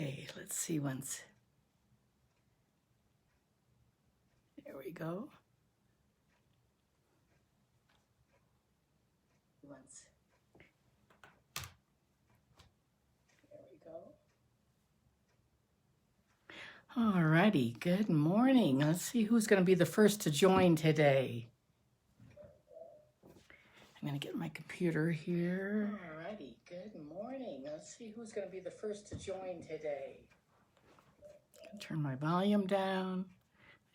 Okay, let's see once. There we go. Once. There we go. All righty, good morning. Let's see who's going to be the first to join today. I'm going to get my computer here. All righty, good morning. Let's see who's going to be the first to join today. Turn my volume down.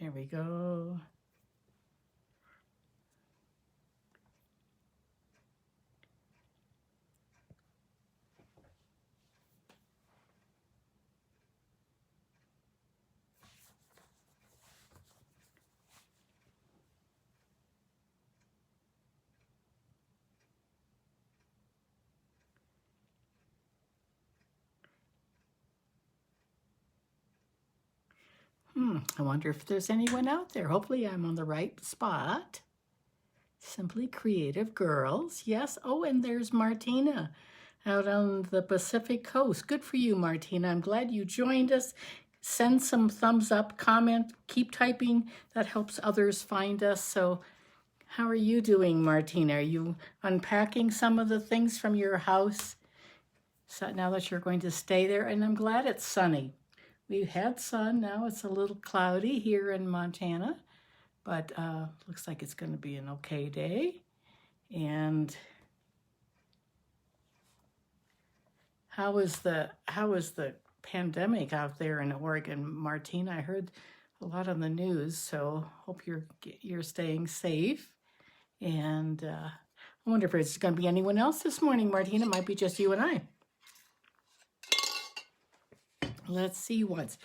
There we go. I wonder if there's anyone out there. Hopefully I'm on the right spot. Simply Creative Girls. Yes. Oh, and there's Martina out on the Pacific Coast. Good for you, Martina. I'm glad you joined us. Send some thumbs up, comment, keep typing. That helps others find us. So how are you doing, Martina? Are you unpacking some of the things from your house? So now that you're going to stay there, and I'm glad it's sunny. We've had sun, now it's a little cloudy here in Montana, but looks like it's going to be an okay day. And how is the pandemic out there in Oregon, Martina? I heard a lot on the news, so hope you're staying safe. And I wonder if there's going to be anyone else this morning, Martina. It might be just you and I. Let's see once.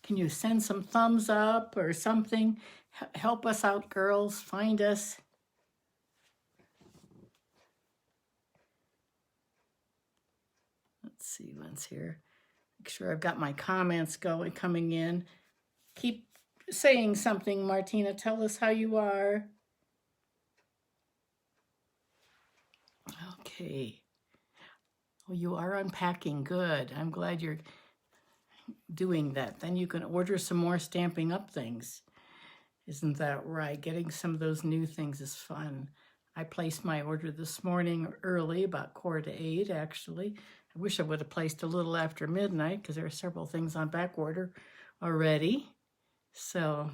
Can you send some thumbs up or something? Help us out, girls. Find us. Let's see once here. Make sure I've got my comments coming in. Keep saying something, Martina. Tell us how you are. Okay. Well, you are unpacking. Good. I'm glad you're doing that. Then you can order some more Stampin' Up things. Isn't that right? Getting some of those new things is fun. I placed my order this morning early, about 7:45 actually. I wish I would have placed a little after midnight because there are several things on back order already. So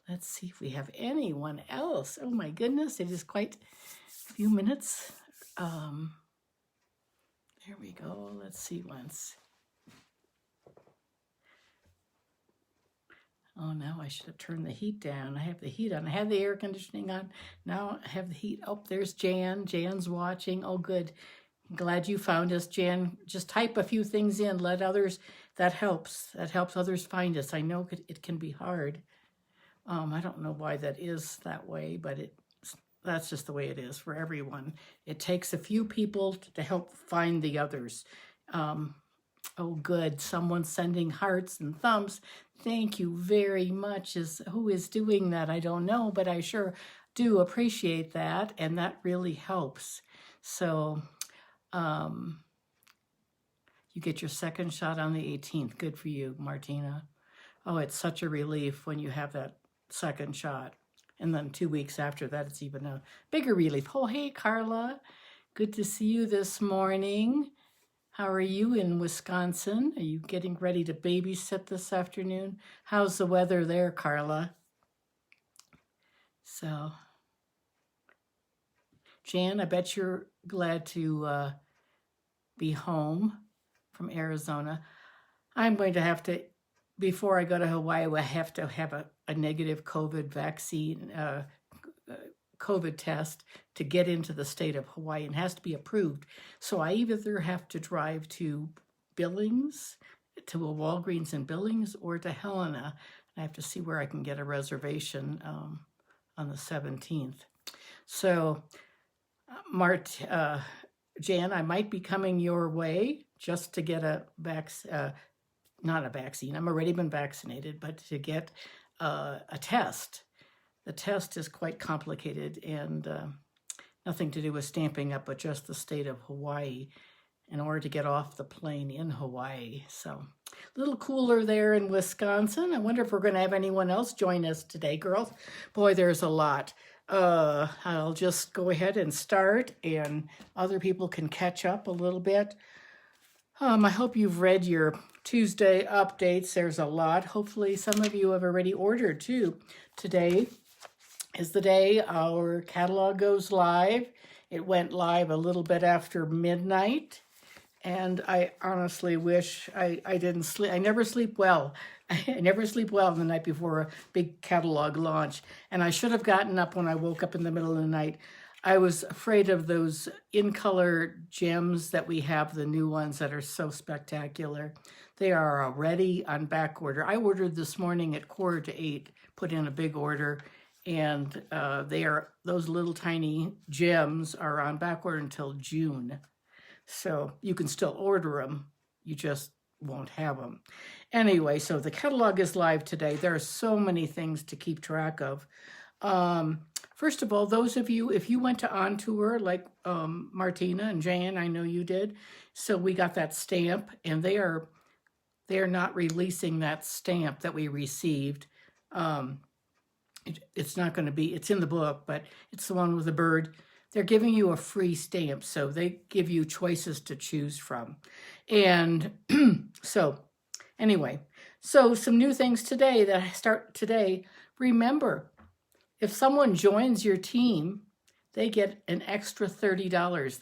let's see if we have anyone else. Oh my goodness, it is quite a few minutes. There we go. Let's see once. Oh, now I should have turned the heat down. I have the heat on. I have the air conditioning on. Now I have the heat. Oh, there's Jan. Jan's watching. Oh, good. I'm glad you found us, Jan. Just type a few things in. Let others, that helps. That helps others find us. I know it can be hard. I don't know why that is that way, but that's just the way it is for everyone. It takes a few people to help find the others. Oh, good. Someone's sending hearts and thumbs. Thank you very much. Who is doing that? I don't know, but I sure do appreciate that, and that really helps. So you get your second shot on the 18th. Good for you, Martina. Oh, it's such a relief when you have that second shot. And then 2 weeks after that, it's even a bigger relief. Oh, hey, Carla. Good to see you this morning. How are you in Wisconsin? Are you getting ready to babysit this afternoon? How's the weather there, Carla? So, Jan, I bet you're glad to be home from Arizona. I'm going to have to, before I go to Hawaii, I have to have a negative COVID vaccine, COVID test to get into the state of Hawaii, and has to be approved. So I either have to drive to Billings, to a Walgreens in Billings, or to Helena. I have to see where I can get a reservation on the 17th. So, Jan, I might be coming your way just to get not a vaccine. I'm already been vaccinated, but to get a test. The test is quite complicated and nothing to do with Stampin' Up, but just the state of Hawaii. in order to get off the plane in Hawaii. So a little cooler there in Wisconsin. I wonder if we're going to have anyone else join us today, girls. Boy, there's a lot. I'll just go ahead and start, and other people can catch up a little bit. I hope you've read your Tuesday updates. There's a lot. Hopefully some of you have already ordered too. Today is the day our catalog goes live. It went live a little bit after midnight, and I honestly wish I didn't sleep. I never sleep well. I never sleep well the night before a big catalog launch, and I should have gotten up when I woke up in the middle of the night. I was afraid of those in-color gems that we have, the new ones that are so spectacular. They are already on back order. I ordered this morning at 7:45, put in a big order, and those little tiny gems are on back order until June. So you can still order them, you just won't have them. Anyway, so the catalog is live today. There are so many things to keep track of. First of all, those of you, if you went to On Tour, like Martina and Jan, I know you did, so we got that stamp, and they are not releasing that stamp that we received. It's not going to be, it's in the book, but it's the one with the bird. They're giving you a free stamp, so they give you choices to choose from. And so anyway, so some new things today that I start today. Remember, if someone joins your team, they get an extra $30.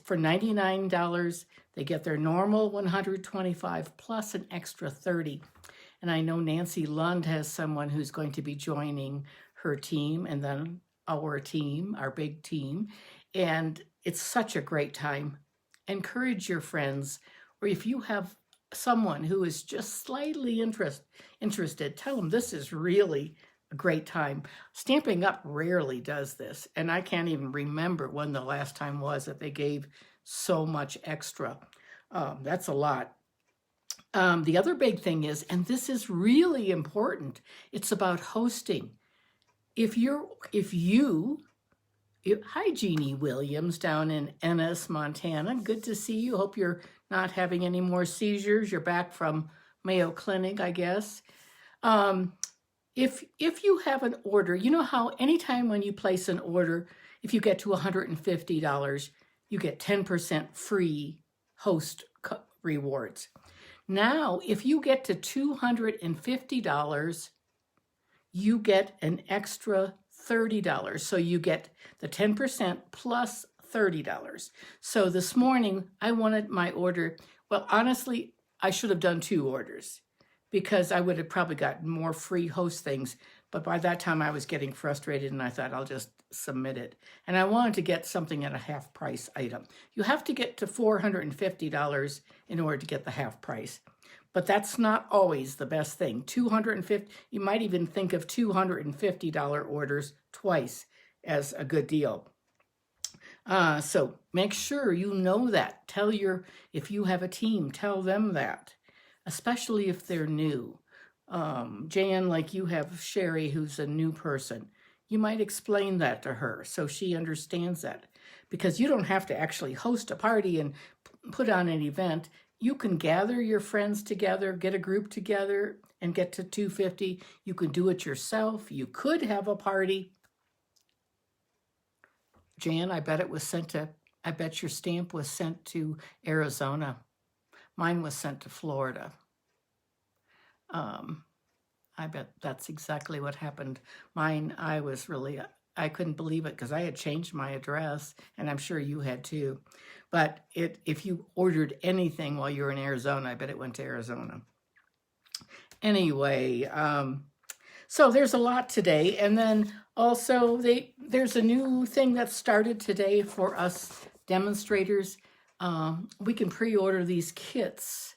For $99, they get their normal $125 plus an extra $30. And I know Nancy Lund has someone who's going to be joining her team, and then our team, our big team. And it's such a great time. Encourage your friends, or if you have someone who is just slightly interested, tell them this is really a great time. Stamping Up rarely does this, and I can't even remember when the last time was that they gave so much extra. That's a lot. The other big thing is, and this is really important, it's about hosting. Hi, Jeannie Williams down in Ennis, Montana. Good to see you. Hope you're not having any more seizures. You're back from Mayo Clinic, I guess. If you have an order, you know how anytime when you place an order, if you get to $150, you get 10% free host rewards. Now, if you get to $250, you get an extra $30. So you get the 10% plus $30. So this morning, I wanted my order. Well, honestly, I should have done 2 orders because I would have probably gotten more free host things. But by that time, I was getting frustrated, and I thought I'll just submit it. And I wanted to get something at a half price item. You have to get to $450 in order to get the half price. But that's not always the best thing. $250, you might even think of $250 orders twice as a good deal. So make sure you know that. If you have a team, tell them that, especially if they're new. Jan, like you have Sherry, who's a new person. You might explain that to her so she understands that, because you don't have to actually host a party and put on an event. You can gather your friends together, get a group together, and get to $250. You can do it yourself. You could have a party. Jan, I bet your stamp was sent to Arizona. Mine was sent to Florida. I bet that's exactly what happened. Mine, I couldn't believe it because I had changed my address, and I'm sure you had too. But if you ordered anything while you were in Arizona, I bet it went to Arizona. Anyway, so there's a lot today. And then also there's a new thing that started today for us demonstrators. We can pre-order these kits.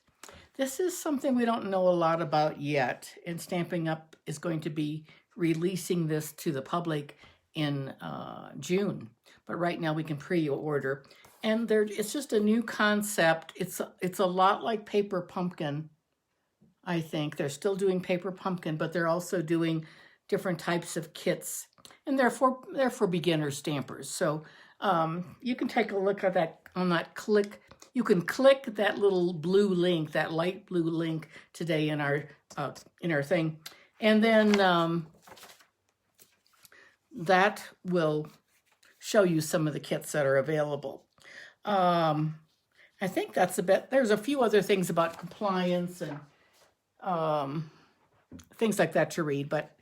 This is something we don't know a lot about yet, and Stamping Up is going to be releasing this to the public in June. But right now we can pre-order, and it's just a new concept. It's a lot like Paper Pumpkin, I think. They're still doing Paper Pumpkin, but they're also doing different types of kits, and they're for beginner stampers. So you can take a look at that on that click you can click that little blue link, that light blue link today in our thing, and then that will show you some of the kits that are available. I think that's a bit. There's a few other things about compliance and things like that to read, but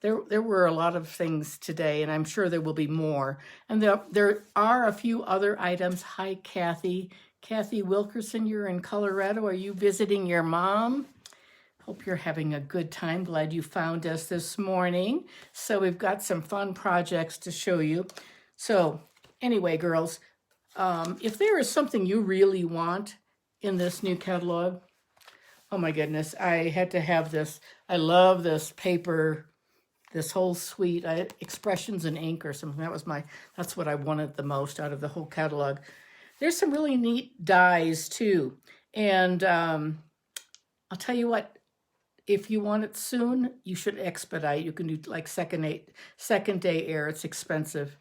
there were a lot of things today, and I'm sure there will be more. And there are a few other items. Hi, Kathy. Kathy Wilkerson, you're in Colorado. Are you visiting your mom? Hope you're having a good time. Glad you found us this morning. So we've got some fun projects to show you. So anyway, girls, if there is something you really want in this new catalog, oh my goodness, I had to have this. I love this paper, this whole suite, Expressions in Ink or something. That's what I wanted the most out of the whole catalog. There's some really neat dies too. And I'll tell you what, if you want it soon, you should expedite. You can do like second day air. It's expensive.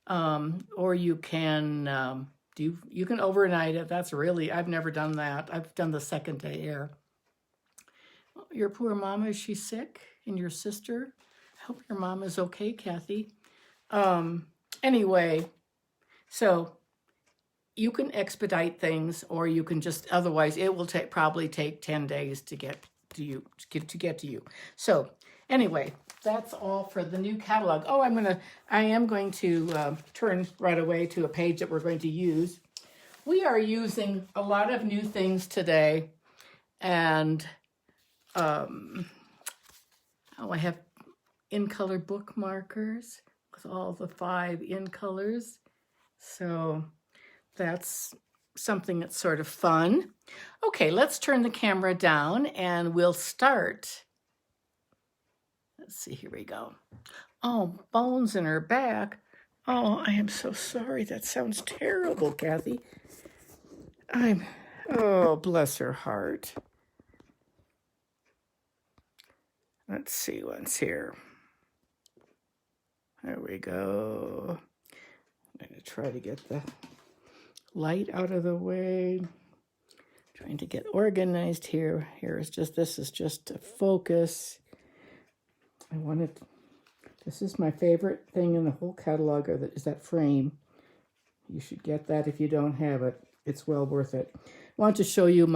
Or you can you can overnight it. That's really, I've never done that. I've done the second day air. Your poor mama, is she sick? And your sister? I hope your mom is okay, Kathy. Anyway, so you can expedite things, or you can just, otherwise it will probably take 10 days to get to you. So anyway, that's all for the new catalog. Oh, I am going to turn right away to a page that we're going to use. We are using a lot of new things today, and I have in-color bookmarkers with all the 5 in colors. So that's something that's sort of fun. Okay, let's turn the camera down and we'll start. Let's see, here we go. Oh, bones in her back. Oh, I am so sorry. That sounds terrible, Kathy. Oh, bless her heart. Let's see what's here. There we go. I'm going to try to get the light out of the way. Trying to get organized here. This is just a focus. This is my favorite thing in the whole catalog, is that frame. You should get that if you don't have it. It's well worth it. I want to show you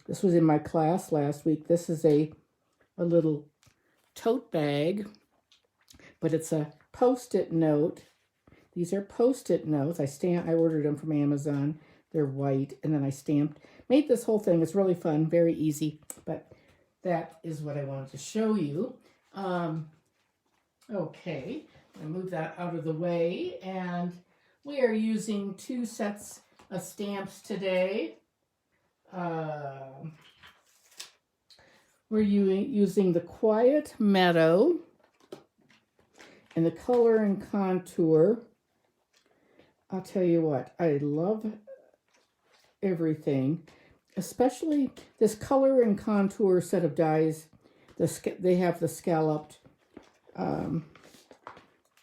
this was in my class last week. This is a little tote bag, but it's a Post-it note. These are Post-it notes. I ordered them from Amazon. They're white, and then I made this whole thing. It's really fun, very easy, but that is what I wanted to show you. Okay, I move that out of the way, and we are using 2 sets of stamps today. We're using the Quiet Meadow and the Color and Contour. I'll tell you what, I love everything, especially this Color and Contour set of dies. They have the scalloped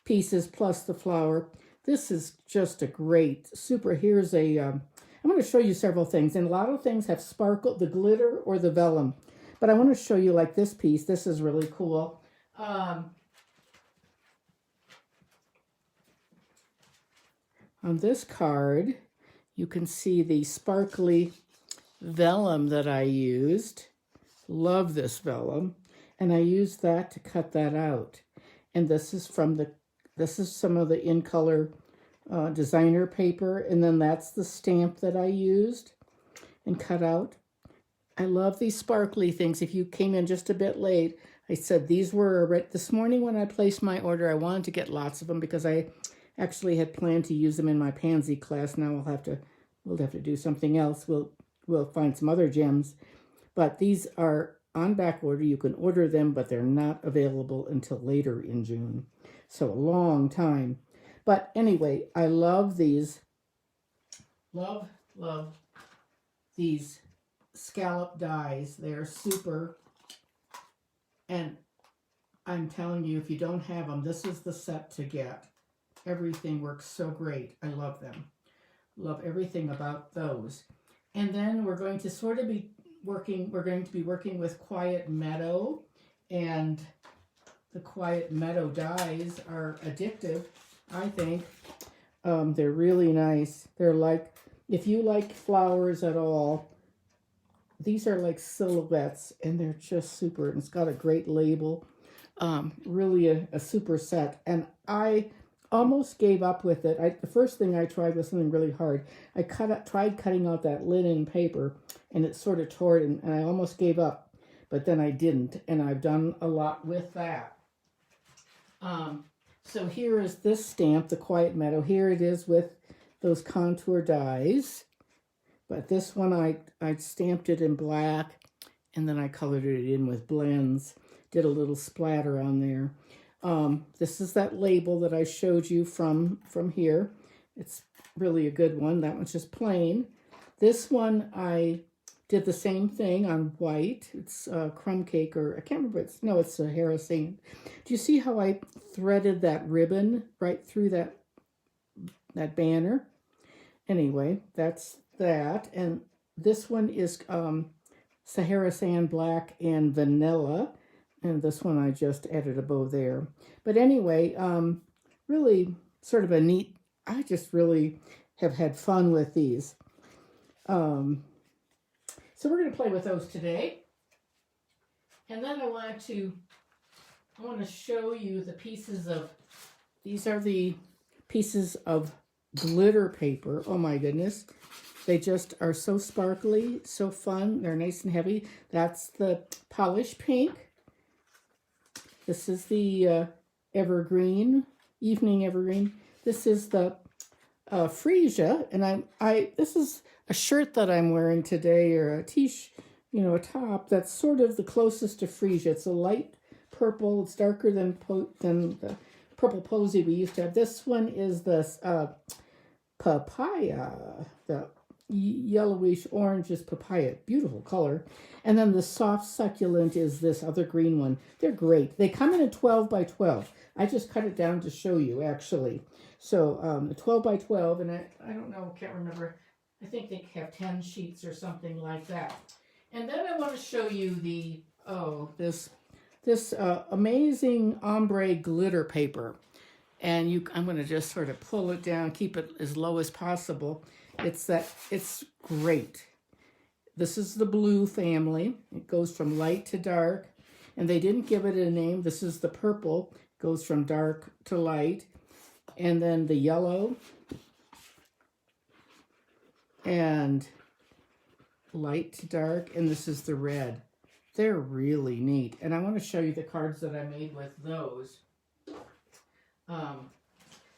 pieces plus the flower. This is just a great super. Here's I'm going to show you several things, and a lot of things have sparkle, the glitter or the vellum, but I want to show you like this piece. This is really cool. On this card, you can see the sparkly vellum that I used. Love this vellum. And I used that to cut that out. And this is some of the in-color designer paper. And then that's the stamp that I used and cut out. I love these sparkly things. If you came in just a bit late, I said these were this morning when I placed my order. I wanted to get lots of them because I actually had planned to use them in my pansy class. Now we'll have to do something else. We'll find some other gems. But these are on back order. You can order them, but they're not available until later in June. So a long time. But anyway, I love these. Love these scallop dies. They're super. And I'm telling you, if you don't have them, this is the set to get. Everything works so great. I love them. Love everything about those. And then we're going to sort of be working with Quiet Meadow, and the Quiet Meadow dies are addictive, I think. They're really nice. They're like, if you like flowers at all, these are like silhouettes, and they're just super. And it's got a great label. Really a super set. And I almost gave up with it. The first thing I tried was something really hard. I tried cutting out that linen paper, and it sort of tore it, and I almost gave up. But then I didn't, and I've done a lot with that. So here is this stamp, the Quiet Meadow. Here it is with those contour dies. But this one, I stamped it in black, and then I colored it in with blends. Did a little splatter on there. This is that label that I showed you from here. It's really a good one. That one's just plain. This one, I did the same thing on white. It's crumb cake, or I can't remember. It's a Harrison. Do you see how I threaded that ribbon right through that banner? Anyway, that's that. And this one is Sahara Sand Black and Vanilla. And this one I just added a bow there. But anyway, really sort of a neat, I just really have had fun with these. So we're going to play with those today. And then I want to show you the pieces of, these are the pieces of glitter paper. Oh my goodness. They just are so sparkly, so fun. They're nice and heavy. That's the Polish Pink. This is the Evergreen, Evening Evergreen. This is the Freesia, and this is a shirt that I'm wearing today, or a a top that's sort of the closest to Freesia. It's a light purple. It's darker than the purple posy we used to have. This one is the papaya, the yellowish orange is papaya. Beautiful color. And then the soft succulent is this other green one. They're great. They come in a 12 by 12. I just cut it down to show you, actually. So a 12 by 12, and I don't know, can't remember. I think they have 10 sheets or something like that. And then I want to show you this amazing ombre glitter paper. And I'm going to just sort of pull it down, keep it as low as possible. It's great. This is the blue family. It goes from light to dark, and they didn't give it a name. This is the purple. It goes from dark to light, and then the yellow and light to dark, and this is the red. They're really neat, and I want to show you the cards that I made with those.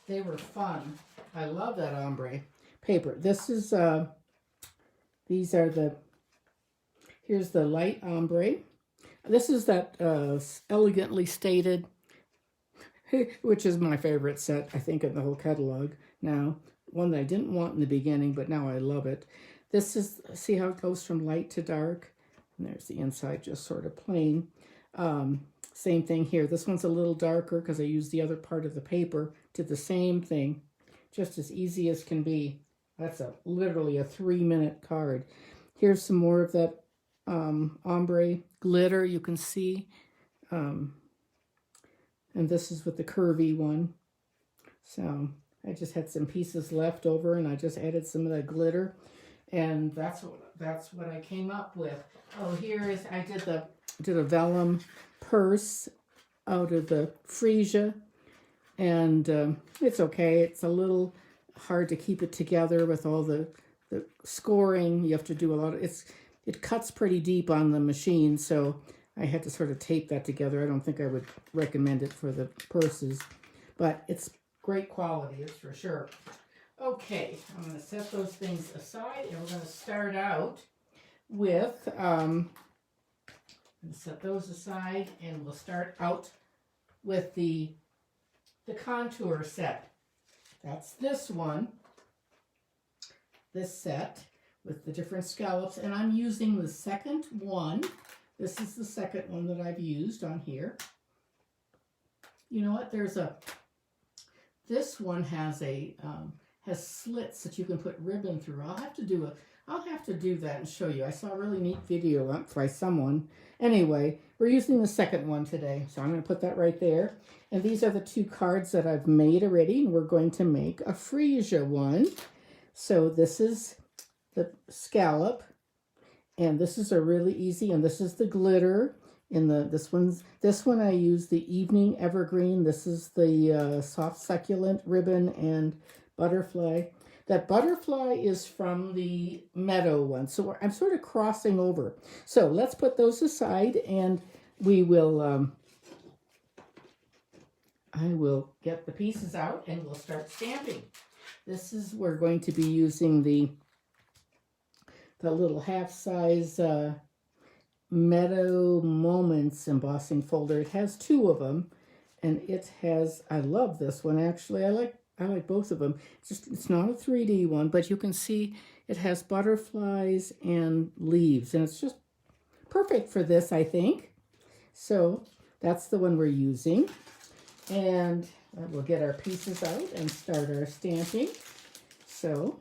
They were fun. I love that ombre paper. This is here's the light ombre. This is that elegantly stated, which is my favorite set, I think, in the whole catalog now. One that I didn't want in the beginning, but now I love it. This is, see how it goes from light to dark? And there's the inside, just sort of plain. Same thing here. This one's a little darker because I used the other part of the paper. Did the same thing, just as easy as can be. That's literally a 3-minute card. Here's some more of that ombre glitter you can see. And this is with the curvy one. So I just had some pieces left over, and I just added some of that glitter. And that's what I came up with. Oh, I did a vellum purse out of the Freesia, and it's okay. It's a little hard to keep it together with all the scoring. You have to do a lot of it cuts pretty deep on the machine, so I had to sort of tape that together. I don't think I would recommend it for the purses, but it's great quality, that's for sure. Okay, I'm going to set those things aside, and we're going to start out with, set those aside, and we'll start out with the contour set. That's this one, this set with the different scallops, and I'm using the second one. This is the second one that I've used on here. You know what, this one has a has slits that you can put ribbon through. I'll have to do that and show you. I saw a really neat video up by someone. Anyway, we're using the second one today, so I'm going to put that right there. And these are the two cards that I've made already, and we're going to make a freesia one. So this is the scallop, and this is a really easy, and this is the glitter. This one I use the evening evergreen. This is the soft succulent ribbon and butterfly. That butterfly is from the Meadow one, so I'm sort of crossing over. So let's put those aside, and we will. I will get the pieces out, and we'll start stamping. We're going to be using the little half-size Meadow Moments embossing folder. It has two of them, and I love this one actually. I like both of them. It's not a 3D one, but you can see it has butterflies and leaves, and it's just perfect for this, I think. So that's the one we're using, and we'll get our pieces out and start our stamping. So,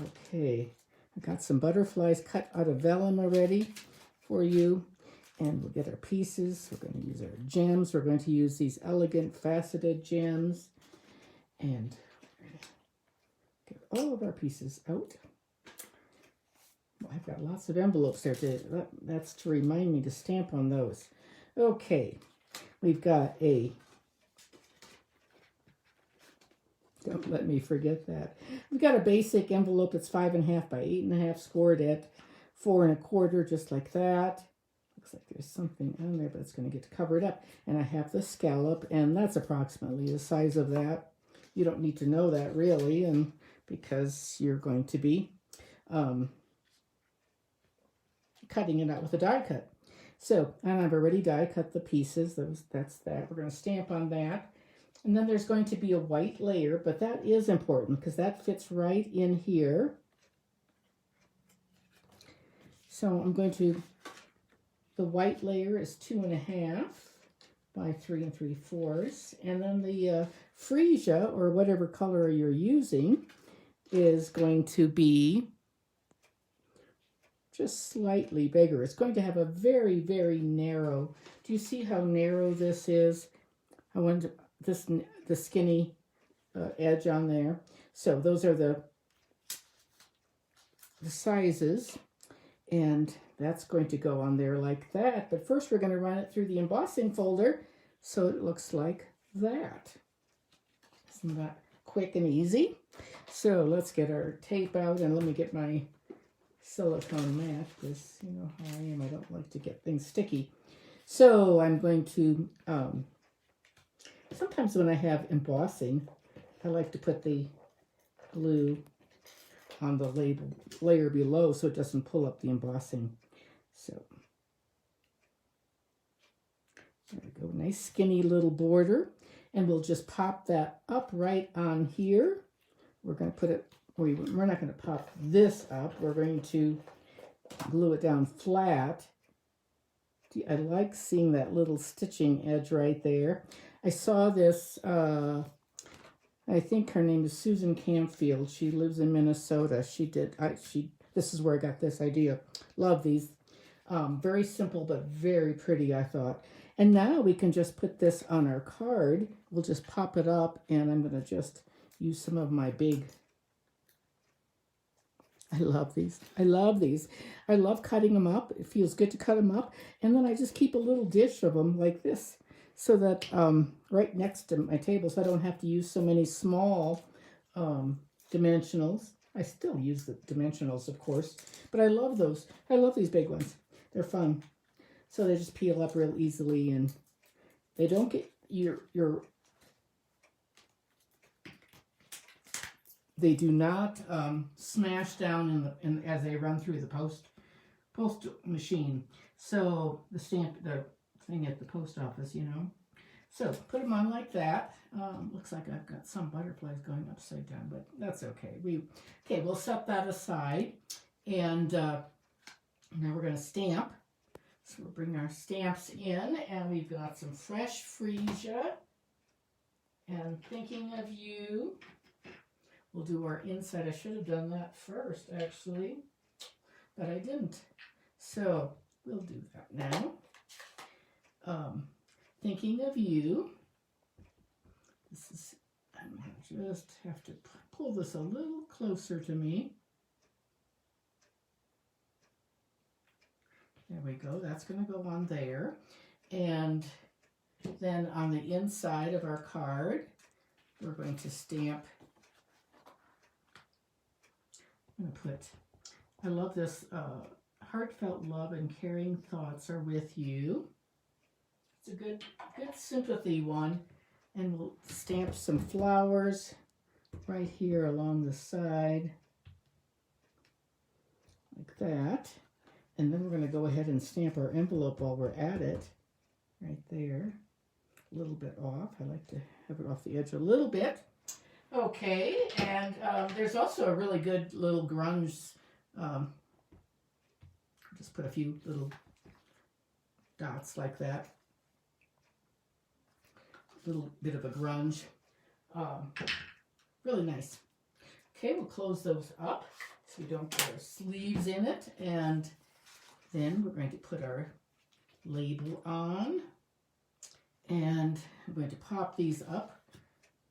okay, I got some butterflies cut out of vellum already for you. And we'll get our pieces. We're going to use our gems. We're going to use these elegant faceted gems. And we're going to get all of our pieces out. Well, I've got lots of envelopes there. That's to remind me to stamp on those. Okay, we've got don't let me forget that. We've got a basic envelope that's 5.5 by 8.5, scored at 4 1/4, just like that. Looks like there's something on there, but it's going to get covered up. And I have the scallop, and that's approximately the size of that. You don't need to know that really, and because you're going to be cutting it out with a die cut. So, and I've already die cut the pieces. That's that. We're going to stamp on that. And then there's going to be a white layer, but that is important because that fits right in here. So I'm going to, the white layer is 2.5 by 3 3/4. And then the freesia, or whatever color you're using, is going to be just slightly bigger. It's going to have a very, very narrow, do you see how narrow this is? I want the skinny edge on there. So those are the sizes, and that's going to go on there like that. But first we're going to run it through the embossing folder so it looks like that. Isn't that quick and easy? So let's get our tape out, and let me get my silicone mat, because you know how I am. I don't like to get things sticky. So I'm going to, sometimes when I have embossing, I like to put the glue on the layer below so it doesn't pull up the embossing. So there we go, nice skinny little border, and we'll just pop that up right on here. We're going to put it, we're not going to pop this up, we're going to glue it down flat. I like seeing that little stitching edge right there. I saw this, I think her name is Susan Campfield. She lives in Minnesota. This is where I got this idea. Love these. Very simple, but very pretty, I thought. And now we can just put this on our card. We'll just pop it up, and I'm going to just use some of my big, I love these. I love these. I love cutting them up. It feels good to cut them up. And then I just keep a little dish of them like this, so that right next to my table, so I don't have to use so many small dimensionals. I still use the dimensionals, of course, but I love those. I love these big ones. They're fun. So they just peel up real easily, and they don't get they do not smash down as they run through the post machine. So the thing at the post office, you know. So put them on like that. Looks like I've got some butterflies going upside down, but that's okay. We'll set that aside, and now we're going to stamp. So we'll bring our stamps in, and we've got some fresh freesia. And thinking of you. We'll do our inside. I should have done that first, actually, but I didn't. So we'll do that now. Thinking of you. This is, I'm going to just have to pull this a little closer to me. There we go. That's going to go on there. And then on the inside of our card, we're going to stamp. I'm going to put, I love this, heartfelt love and caring thoughts are with you. It's a good sympathy one. And we'll stamp some flowers right here along the side, like that. And then we're going to go ahead and stamp our envelope while we're at it, right there. A little bit off. I like to have it off the edge a little bit. Okay, and there's also a really good little grunge. Just put a few little dots like that. A little bit of a grunge. Really nice. Okay, we'll close those up so we don't put our sleeves in it. And then we're going to put our label on. And I'm going to pop these up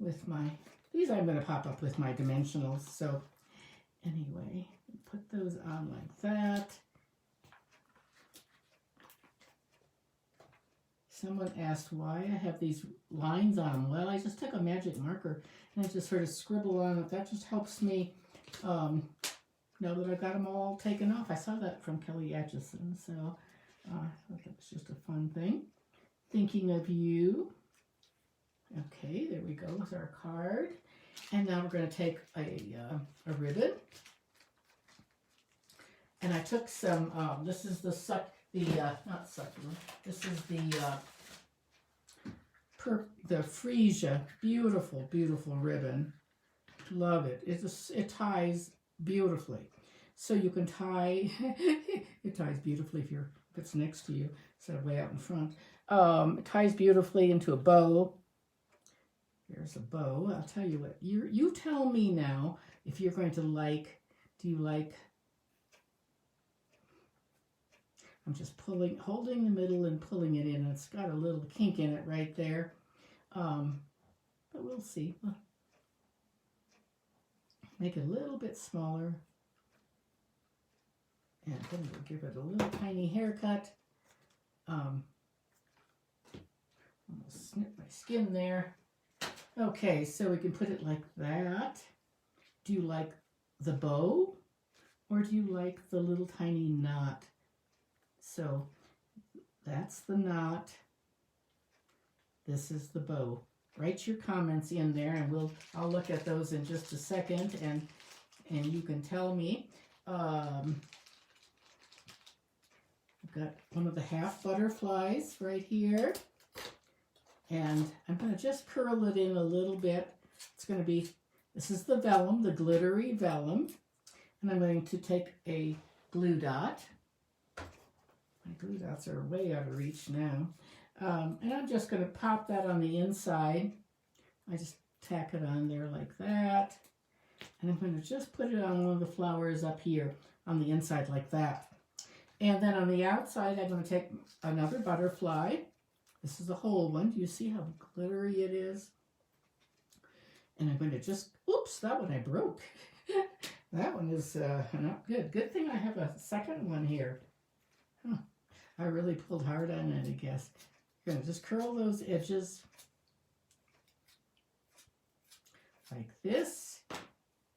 with my, these I'm going to pop up with my dimensionals. So anyway, put those on like that. Someone asked why I have these lines on. Well, I just took a magic marker and I just sort of scribble on it. That just helps me know that I've got them all taken off. I saw that from Kelly Atchison, so I thought that was just a fun thing. Thinking of you. Okay, there we go with our card. And now we're going to take a ribbon. And I took some, this is the not succulent, this is the freesia, beautiful, beautiful ribbon. Love it. It ties beautifully. So you can tie, it ties beautifully if it's next to you instead of way out in front. It ties beautifully into a bow. Here's a bow. I'll tell you what, you tell me now if you're going to like, do you like, I'm just holding the middle and pulling it in. It's got a little kink in it right there. But we'll see. Make it a little bit smaller. And then we'll give it a little tiny haircut. Almost snip my skin there. Okay, so we can put it like that. Do you like the bow? Or do you like the little tiny knot? So that's the knot. This is the bow. Write your comments in there, and I'll look at those in just a second, and you can tell me. I've got one of the half butterflies right here, and I'm going to just curl it in a little bit. It's going to be, this is the vellum, the glittery vellum, and I'm going to take a glue dot. My glue dots are way out of reach now. And I'm just going to pop that on the inside. I just tack it on there like that. And I'm going to just put it on one of the flowers up here on the inside like that. And then on the outside, I'm going to take another butterfly. This is a whole one. Do you see how glittery it is? And I'm going to just, oops, that one I broke. That one is not good. Good thing I have a second one here. Huh. I really pulled hard on it, I guess. You're going to just curl those edges like this,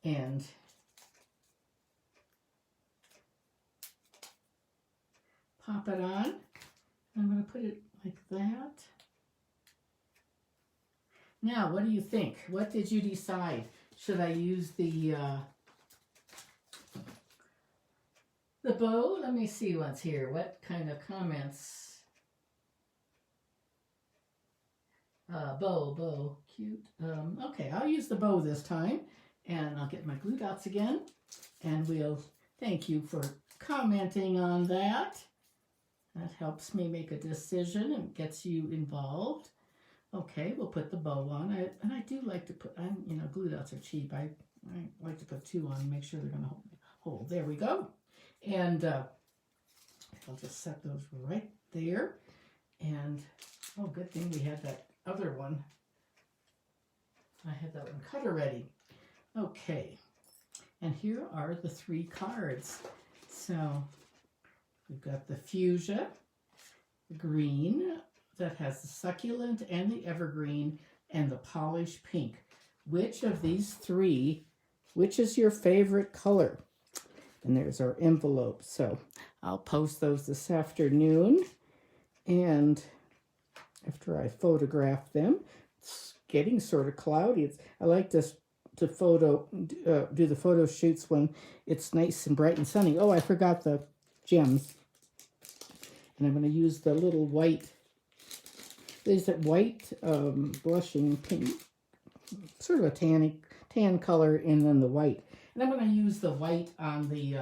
and pop it on. I'm going to put it like that. Now, what do you think? What did you decide? Should I use the bow? Let me see what's here. What kind of comments? Bow, cute. Okay, I'll use the bow this time, and I'll get my glue dots again, and we'll thank you for commenting on that. That helps me make a decision and gets you involved. Okay, we'll put the bow on. And I do like to put, you know, glue dots are cheap. I like to put 2 on, make sure they're going to hold. There we go. And I'll just set those right there. And, oh, good thing we had that other one. I had that one cut already. Okay. And here are the 3 cards. So we've got the fuchsia, the green that has the succulent and the evergreen, and the polished pink. Which of these 3, which is your favorite color? And there's our envelope. So I'll post those this afternoon. And after I photograph them, it's getting sort of cloudy. I like this to do the photo shoots when it's nice and bright and sunny. Oh, I forgot the gems. And I'm going to use the little white. There's that white blushing pink, sort of a tan color, and then the white. And I'm going to use the white on the,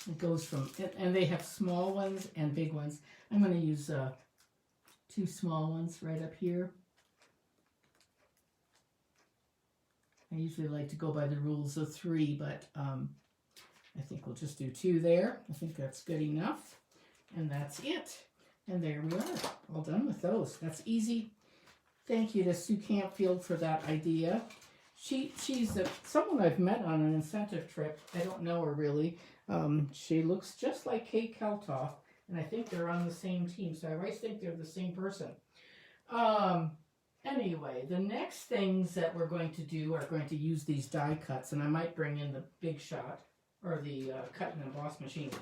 it goes from, and they have small ones and big ones. I'm going to use 2 small ones right up here. I usually like to go by the rules of 3, but I think we'll just do 2 there. I think that's good enough. And that's it. And there we are, all done with those. That's easy. Thank you to Sue Campfield for that idea. She's someone I've met on an incentive trip. I don't know her really. She looks just like Kate Keltoff, and I think they're on the same team, so I always think they're the same person. Anyway, the next things that we're going to do are going to use these die cuts, and I might bring in the Big Shot, or the cut and emboss machine.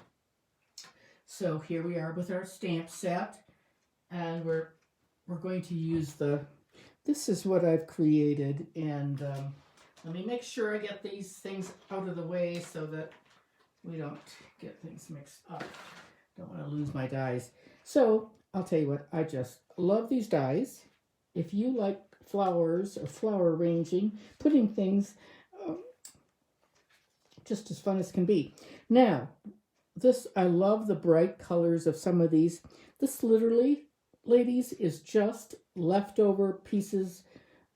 So here we are with our stamp set, and we're going to use this is what I've created, and let me make sure I get these things out of the way so that we don't get things mixed up. Don't want to lose my dies. So I'll tell you what, I just love these dies. If you like flowers or flower arranging, putting things, just as fun as can be. Now, I love the bright colors of some of these. This literally, ladies, is just leftover pieces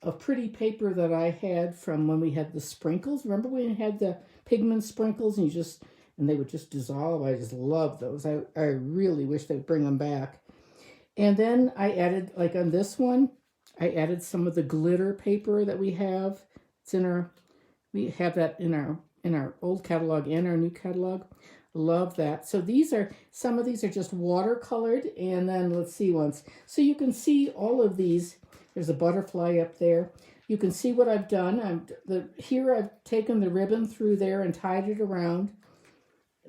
of pretty paper that I had from when we had the sprinkles. Remember when we had the pigment sprinkles and they would just dissolve? I just love those. I really wish they'd bring them back. And then I added, like on this one, I added some of the glitter paper that we have. We have that in our old catalog and our new catalog. Love that. So some of these are just watercolored, and then let's see once. So you can see all of these. There's a butterfly up there. You can see what I've done. Here I've taken the ribbon through there and tied it around.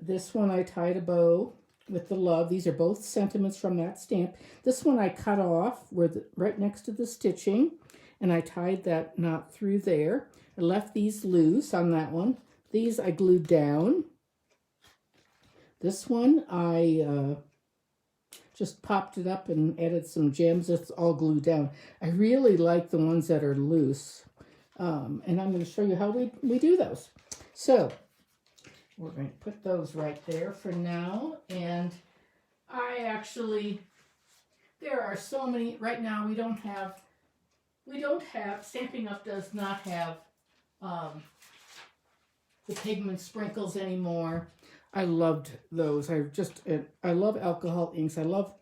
This one I tied a bow with the love. These are both sentiments from that stamp. This one I cut off right next to the stitching, and I tied that knot through there. I left these loose on that one. These I glued down. This one, I just popped it up and added some gems. It's all glued down. I really like the ones that are loose. And I'm going to show you how we do those. So, we're going to put those right there for now. And there are so many, right now we don't have, Stampin' Up! Does not have the pigment sprinkles anymore. I loved those. I love alcohol inks. I love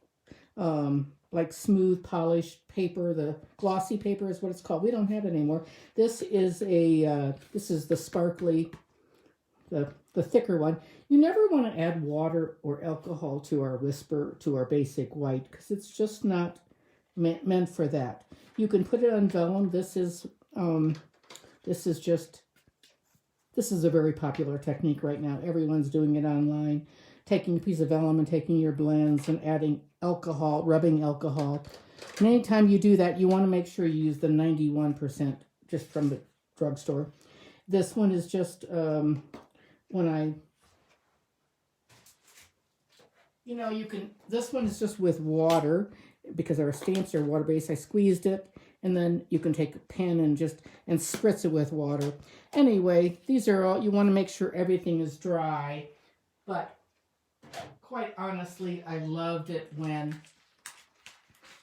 like smooth polished paper. The glossy paper is what it's called. We don't have it anymore. This is the sparkly, the thicker one. You never want to add water or alcohol to our Whisper, to our basic white, because it's just not meant for that. You can put it on vellum. This is a very popular technique right now. Everyone's doing it online. Taking a piece of vellum and taking your blends and adding alcohol, rubbing alcohol. And anytime you do that, you want to make sure you use the 91% just from the drugstore. This one is just this one is just with water because our stamps are water-based. I squeezed it. And then you can take a pen and spritz it with water. Anyway, these are all, you want to make sure everything is dry. But quite honestly, I loved it when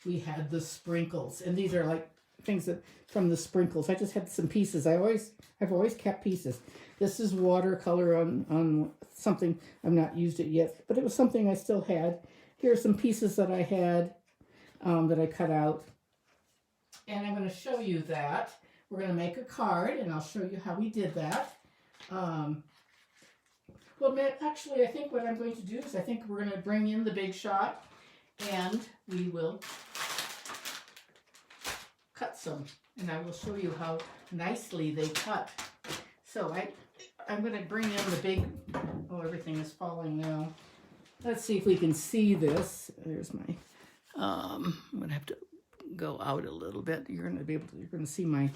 we had the sprinkles, and these are like things that from the sprinkles. I just had some pieces. I've always kept pieces. This is watercolor on something. I've not used it yet, but it was something I still had. Here are some pieces that I had that I cut out, and I'm going to show you that. We're going to make a card, and I'll show you how we did that. Well, actually, I think what I'm going to do is I think we're going to bring in the Big Shot, and we will cut some, and I will show you how nicely they cut. So I'm going to bring in the big, oh, everything is falling now. Let's see if we can see this. There's my, I'm going to have to go out a little bit. You're going to be able to, you're going to see my,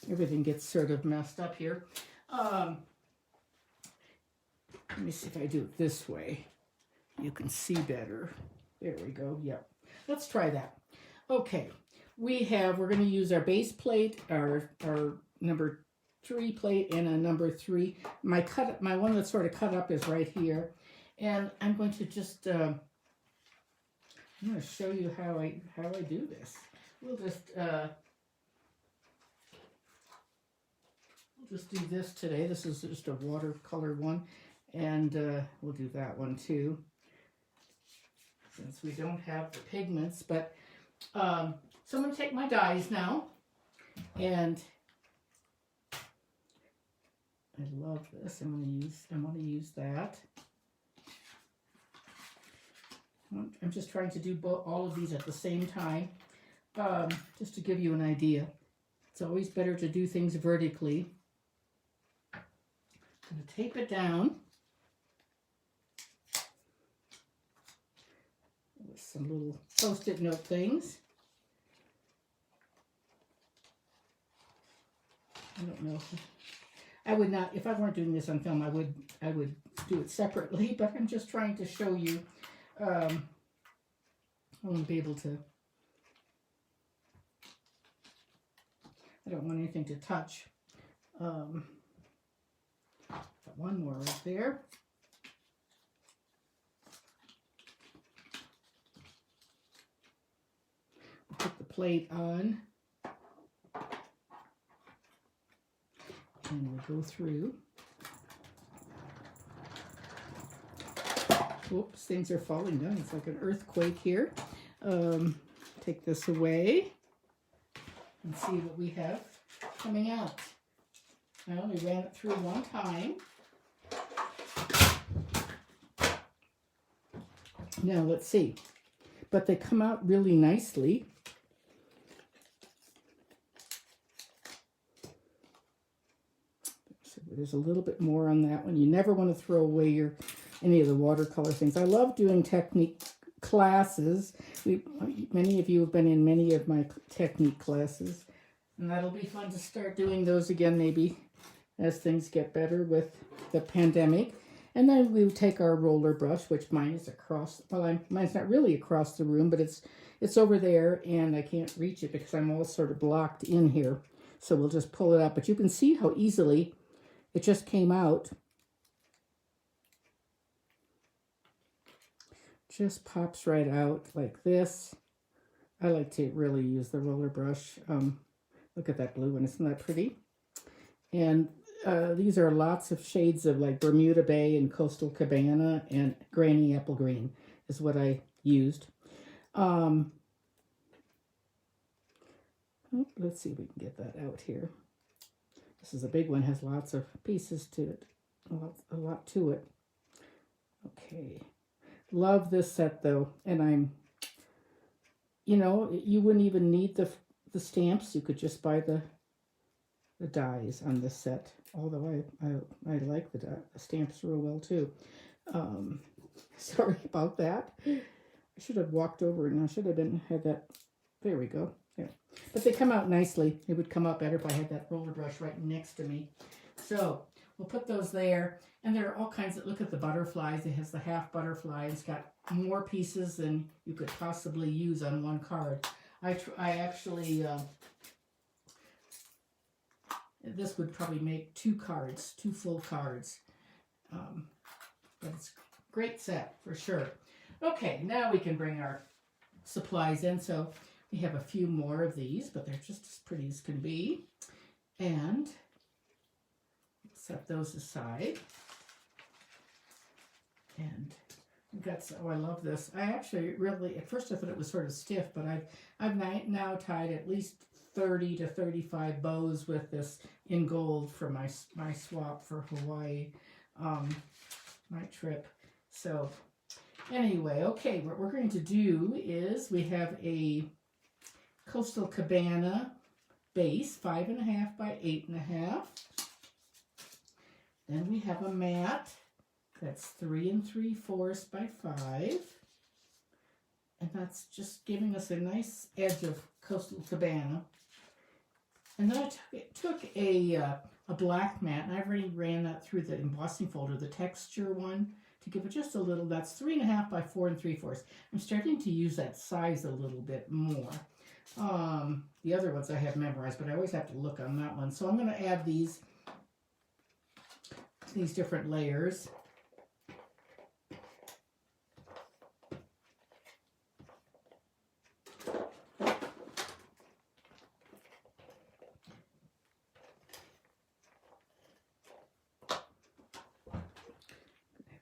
everything gets sort of messed up here. Let me see if I do it this way. You can see better. There we go. Yep. Let's try that. Okay. We're going to use our base plate, our number 3 plate, and a number 3. My one that's sort of cut up is right here. And I'm going to just, I'm going to show you how I do this. We'll just do this today. This is just a watercolor one. And we'll do that one too, since we don't have the pigments. But so I'm going to take my dyes now, and I love this. I want to use that. I'm just trying to do all of these at the same time, just to give you an idea. It's always better to do things vertically. I'm going to tape it down. Some little Post-it note things. I don't know. I would not, if I weren't doing this on film, I would do it separately, but I'm just trying to show you. I want to be able to, I don't want anything to touch. Got one more right there. Put the plate on, and we'll go through. Whoops, things are falling down. It's like an earthquake here. Take this away and see what we have coming out. I only ran it through one time. Now let's see. But they come out really nicely. So there's a little bit more on that one. You never want to throw away any of the watercolor things. I love doing technique classes. Many of you have been in many of my technique classes, and that'll be fun to start doing those again maybe as things get better with the pandemic. And then we would take our roller brush, which mine is across, well, mine's not really across the room, but it's over there, and I can't reach it because I'm all sort of blocked in here. So we'll just pull it up. But you can see how easily it just came out. Just pops right out like this. I like to really use the roller brush. Look at that blue one. Isn't that pretty? And these are lots of shades of like Bermuda Bay and Coastal Cabana, and Granny Apple Green is what I used. Let's see if we can get that out here. This is a big one, has lots of pieces to it, a lot to it. Okay. Love this set though, and you wouldn't even need the stamps. You could just buy the dies on this set, although I like the stamps real well too. Sorry about that. I should have walked over, and I should have had that. There we go. There. But they come out nicely. It would come out better if I had that roller brush right next to me. So we'll put those there. And there are all kinds of, look at the butterflies. It has the half butterfly. It's got more pieces than you could possibly use on one card. I actually, this would probably make 2 full cards. But it's a great set for sure. Okay, now we can bring our supplies in. So we have a few more of these, but they're just as pretty as can be. And set those aside. And we've got, oh, I love this. I actually really, at first I thought it was sort of stiff, but I've now tied at least 30 to 35 bows with this in gold for my swap for Hawaii, my trip. So anyway, okay, what we're going to do is we have a Coastal Cabana base, 5.5 by 8.5. Then we have a mat that's 3 3/4 by 5. And that's just giving us a nice edge of Coastal Cabana. And then I took a black mat, and I already ran that through the embossing folder, the texture one, to give it just a little. That's 3.5 by 4 3/4. I'm starting to use that size a little bit more. The other ones I have memorized, but I always have to look on that one. So I'm going to add these different layers.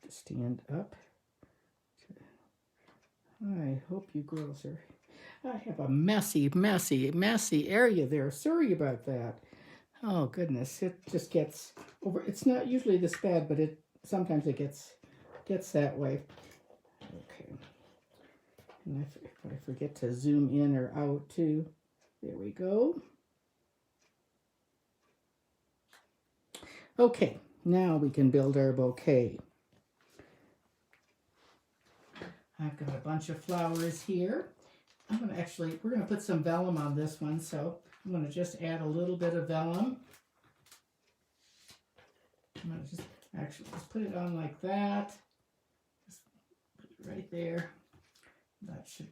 Stand up. I hope you girls are. I have a messy area there. Sorry about that. Oh goodness, it just gets over. It's not usually this bad, but sometimes it gets that way. Okay, and if I forget to zoom in or out too, there we go. Okay, now we can build our bouquet. I've got a bunch of flowers here. We're going to put some vellum on this one, so I'm going to just add a little bit of vellum. I'm going to just put it on like that. Just put it right there.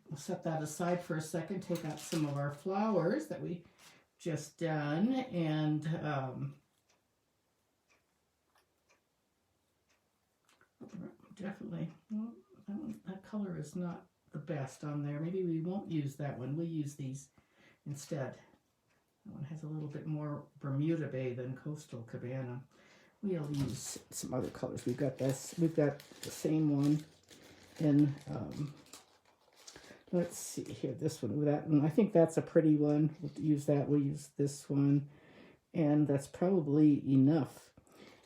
We'll set that aside for a second, take out some of our flowers that we just done, and definitely, well, that color is not the best on there. Maybe we won't use that one. We'll use these instead. That one has a little bit more Bermuda Bay than Coastal Cabana. We'll use some other colors. We've got the same one in, let's see here, this one, that one. I think that's a pretty one. We'll use that. We'll use this one. And that's probably enough.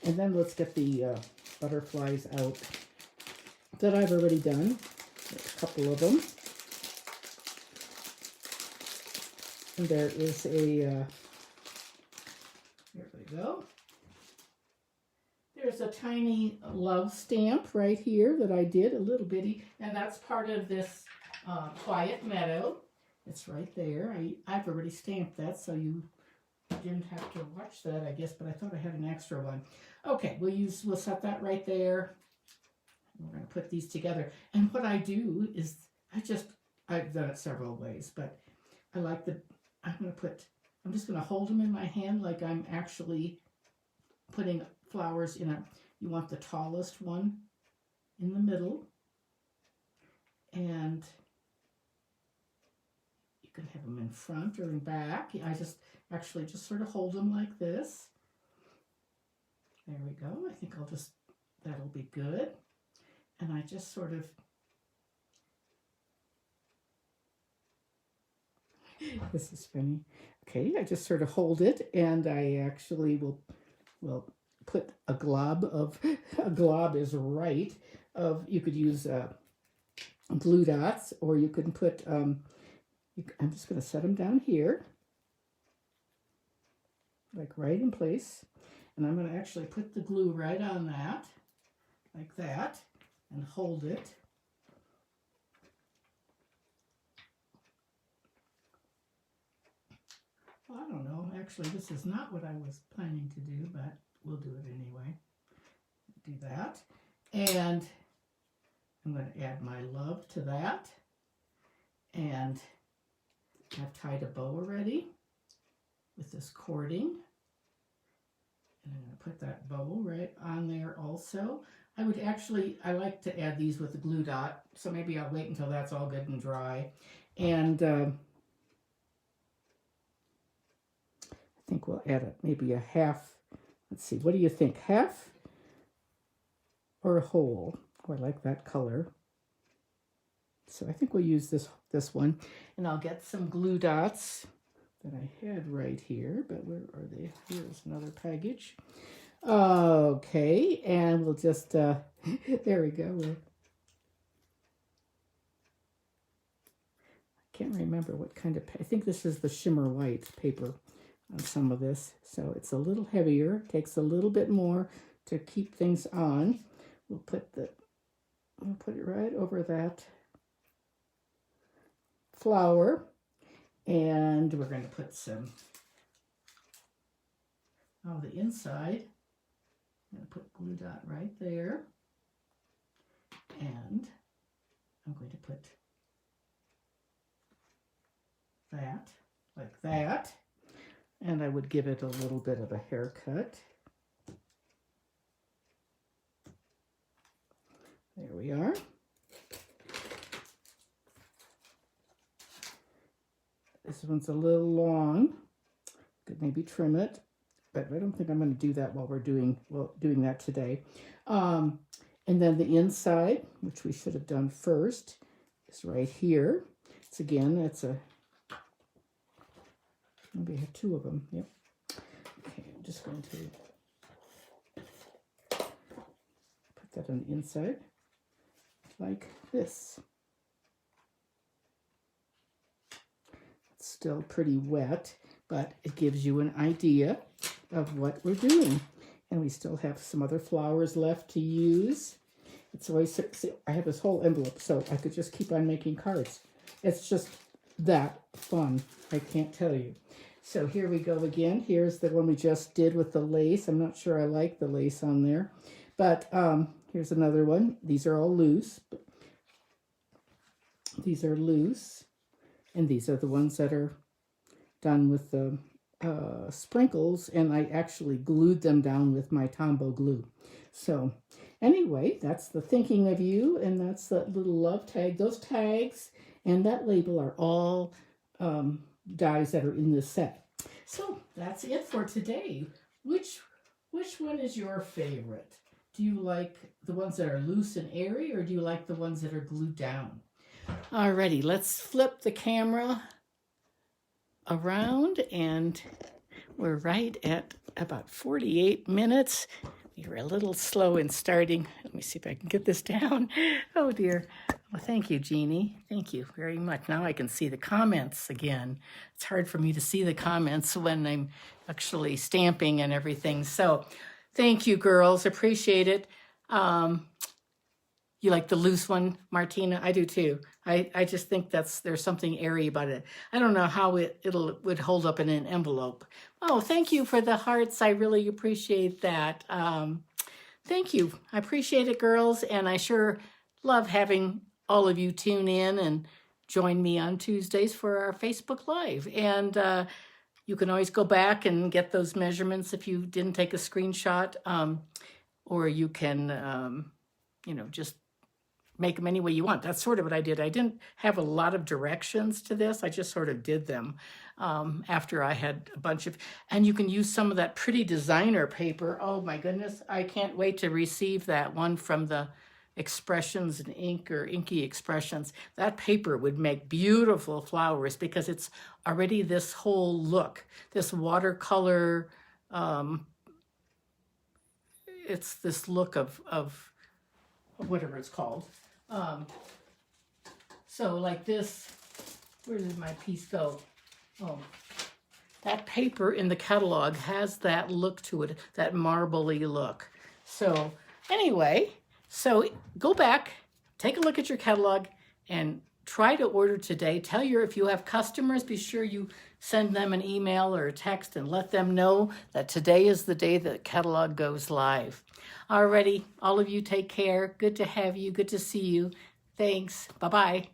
And then let's get the butterflies out that I've already done. There's a couple of them. And there is here we go. There's a tiny love stamp right here that I did, a little bitty, and that's part of this Quiet Meadow. It's right there. I've already stamped that, so you didn't have to watch that, I guess, but I thought I had an extra one. Okay, we'll set that right there. We're going to put these together. And what I do is, I've done it several ways, but I like I'm just going to hold them in my hand like I'm actually putting flowers in you want the tallest one in the middle. And you can have them in front or in back. I just sort of hold them like this. There we go. I think that'll be good. And I just sort of, this is funny. Okay, I just sort of hold it, and I actually will put a glob is right, you could use glue dots, or you can put, I'm just going to set them down here, like right in place, and I'm going to actually put the glue right on that, like that, and hold it. Well, I don't know. Actually, this is not what I was planning to do, but we'll do it anyway. Do that. And I'm going to add my love to that. And I've tied a bow already with this cording. And I'm going to put that bow right on there also. I like to add these with the glue dot, so maybe I'll wait until that's all good and dry. And I think we'll add maybe a half. Let's see, what do you think? Half or a whole? Oh, I like that color. So I think we'll use this one. And I'll get some glue dots that I had right here. But where are they? Here's another package. Okay, and we'll just, there we go. I can't remember what kind of, I think this is the shimmer white paper on some of this. So it's a little heavier, takes a little bit more to keep things on. We'll put it right over that flower, and we're going to put some, the inside. I'm going to put glue dot right there, and I'm going to put that like that, and I would give it a little bit of a haircut. There we are. This one's a little long. Could maybe trim it, but I don't think I'm going to do that while we're doing that today. And then the inside, which we should have done first, is right here. It's maybe I have two of them. Yep. Okay, I'm just going to put that on the inside like this. It's still pretty wet, but it gives you an idea of what we're doing. And we still have some other flowers left to use. It's always, I have this whole envelope, so I could just keep on making cards. It's just that fun. I can't tell you. So here we go again. Here's the one we just did with the lace. I'm not sure I like the lace on there, but here's another one. These are all loose. These are loose, and these are the ones that are done with the sprinkles, and I actually glued them down with my Tombow glue. So anyway, that's the thinking of you, and that's that little love tag. Those tags and that label are all dies that are in this set. So that's it for today. Which one is your favorite? Do you like the ones that are loose and airy, or do you like the ones that are glued down? Alrighty, let's flip the camera around, and we're right at about 48 minutes. We were a little slow in starting. Let me see if I can get this down. Oh dear. Well, thank you, Jeannie. Thank you very much. Now I can see the comments again. It's hard for me to see the comments when I'm actually stamping and everything. So thank you, girls. Appreciate it. You like the loose one, Martina? I do too. I just think there's something airy about it. I don't know how it would hold up in an envelope. Oh, thank you for the hearts. I really appreciate that. Thank you. I appreciate it, girls. And I sure love having all of you tune in and join me on Tuesdays for our Facebook Live. And you can always go back and get those measurements if you didn't take a screenshot, or you can, just make them any way you want. That's sort of what I did. I didn't have a lot of directions to this. I just sort of did them after I had a bunch of, and you can use some of that pretty designer paper. Oh my goodness, I can't wait to receive that one from the Expressions in Ink or Inky Expressions. That paper would make beautiful flowers because it's already this whole look, this watercolor, it's this look of whatever it's called. So like this, where did my piece go? Oh, that paper in the catalog has that look to it, that marbly look. So anyway, so go back, take a look at your catalog, and try to order today. If you have customers, be sure you send them an email or a text and let them know that today is the day that the catalog goes live. Alrighty, all of you take care. Good to have you. Good to see you. Thanks. Bye-bye.